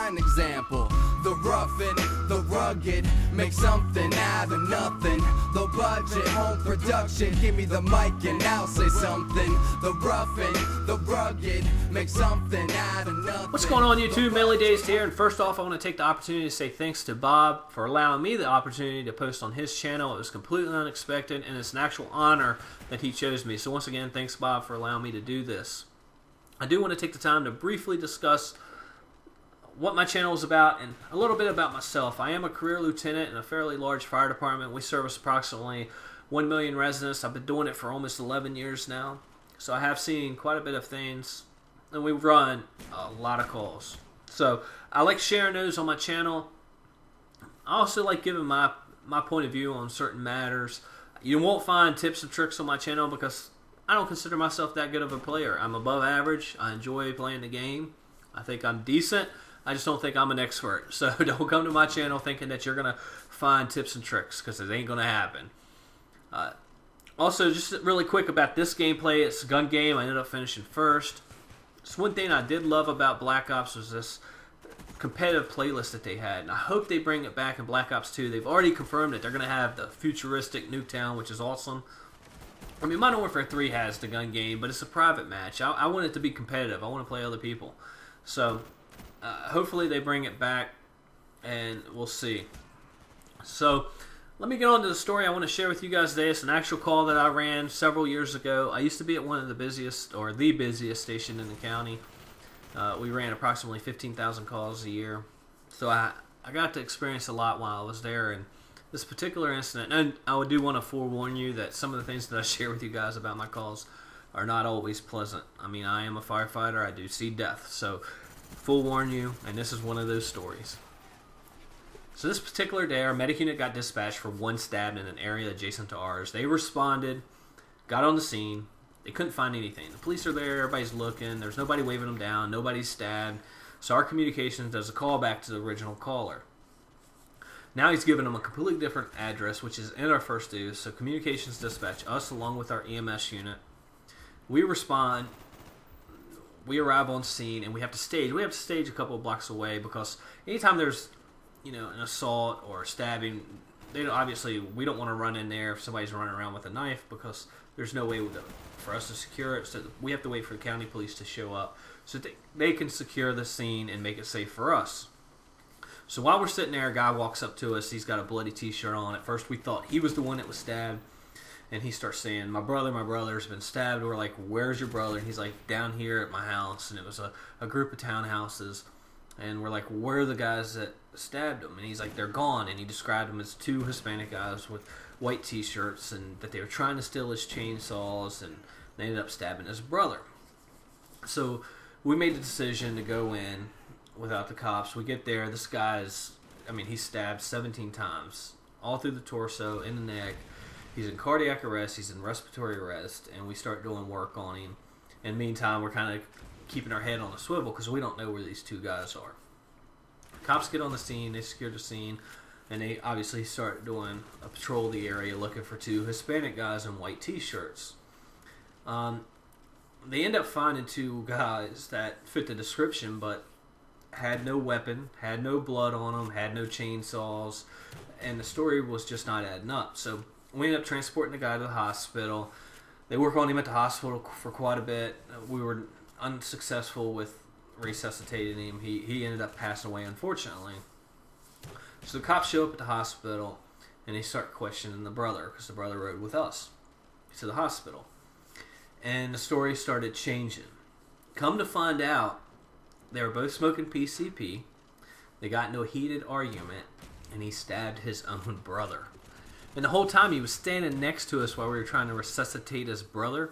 prime example. The rough and the rugged, make something out of nothing. Low budget, home production, give me the mic and I'll say something. The rough and the rugged, make something out of nothing. What's going on, YouTube? MENTALLYDAZED here, and first off I want to take the opportunity to say thanks to Bob for allowing me the opportunity to post on his channel. It was completely unexpected and it's an actual honor that he chose me. So once again, thanks Bob for allowing me to do this. I do want to take the time to briefly discuss what my channel is about and a little bit about myself. I am a career lieutenant in a fairly large fire department. We service approximately 1 million residents. I've been doing it for almost 11 years now. So I have seen quite a bit of things, and we run a lot of calls. So I like sharing those on my channel. I also like giving my point of view on certain matters. You won't find tips and tricks on my channel because I don't consider myself that good of a player. I'm above average. I enjoy playing the game. I think I'm decent. I just don't think I'm an expert. So don't come to my channel thinking that you're going to find tips and tricks, because it ain't going to happen. Also, just really quick about this gameplay. It's a gun game. I ended up finishing first. So one thing I did love about Black Ops was this competitive playlist that they had. And I hope they bring it back in Black Ops 2. They've already confirmed that they're going to have the futuristic Nuketown, which is awesome. I mean, Modern Warfare 3 has the gun game, but it's a private match. I want it to be competitive. I want to play other people. So hopefully they bring it back, and we'll see. So let me get on to the story I want to share with you guys today. It's an actual call that I ran several years ago. I used to be at one of the busiest, or the busiest station in the county. We ran approximately 15,000 calls a year. So I got to experience a lot while I was there. And this particular incident, and I do want to forewarn you that some of the things that I share with you guys about my calls are not always pleasant. I mean, I am a firefighter. I do see death. So forewarn you, and this is one of those stories. So this particular day, our medic unit got dispatched for one stab in an area adjacent to ours. They responded, got on the scene. They couldn't find anything. The police are there. Everybody's looking. There's nobody waving them down. Nobody's stabbed. So our communications does a call back to the original caller. Now he's giving them a completely different address, which is in our first due. So communications dispatch us along with our EMS unit. We respond. We arrive on scene, and we have to stage. We have to stage a couple of blocks away, because anytime there's, an assault or stabbing, obviously we don't want to run in there if somebody's running around with a knife, because there's no way for us to secure it. So we have to wait for the county police to show up so they can secure the scene and make it safe for us. So while we're sitting there, a guy walks up to us. He's got a bloody t-shirt on. At first we thought he was the one that was stabbed. And he starts saying, my brother's been stabbed. We're like, where's your brother? And he's like, down here at my house. And it was a group of townhouses. And we're like, where are the guys that stabbed him? And he's like, they're gone. And he described them as two Hispanic guys with white t-shirts, and that they were trying to steal his chainsaws, and they ended up stabbing his brother. So we made the decision to go in without the cops. We get there. This guy's, he's stabbed 17 times, all through the torso, in the neck. He's in cardiac arrest, he's in respiratory arrest, and we start doing work on him. In the meantime, we're kind of keeping our head on a swivel because we don't know where these two guys are. Cops get on the scene, they secure the scene, and they obviously start doing a patrol of the area looking for two Hispanic guys in white t-shirts. They end up finding two guys that fit the description, but had no weapon, had no blood on them, had no chainsaws, and the story was just not adding up. So we ended up transporting the guy to the hospital. They work on him at the hospital for quite a bit. We were unsuccessful with resuscitating him. He ended up passing away, unfortunately. So the cops show up at the hospital, and they start questioning the brother, because the brother rode with us to the hospital. And the story started changing. Come to find out, they were both smoking PCP. They got into a heated argument, and he stabbed his own brother. And the whole time he was standing next to us while we were trying to resuscitate his brother.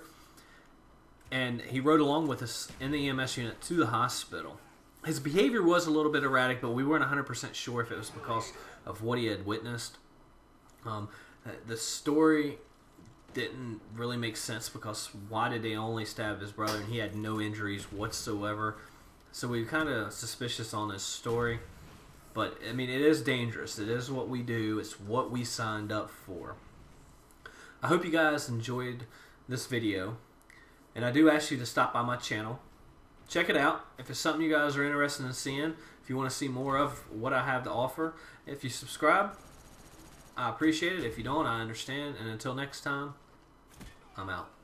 And he rode along with us in the EMS unit to the hospital. His behavior was a little bit erratic, but we weren't 100% sure if it was because of what he had witnessed. The story didn't really make sense, because why did they only stab his brother and he had no injuries whatsoever? So we were kind of suspicious on his story. But, it is dangerous. It is what we do. It's what we signed up for. I hope you guys enjoyed this video. And I do ask you to stop by my channel. Check it out. If it's something you guys are interested in seeing, If you want to see more of what I have to offer, if you subscribe, I appreciate it. If you don't, I understand. And until next time, I'm out.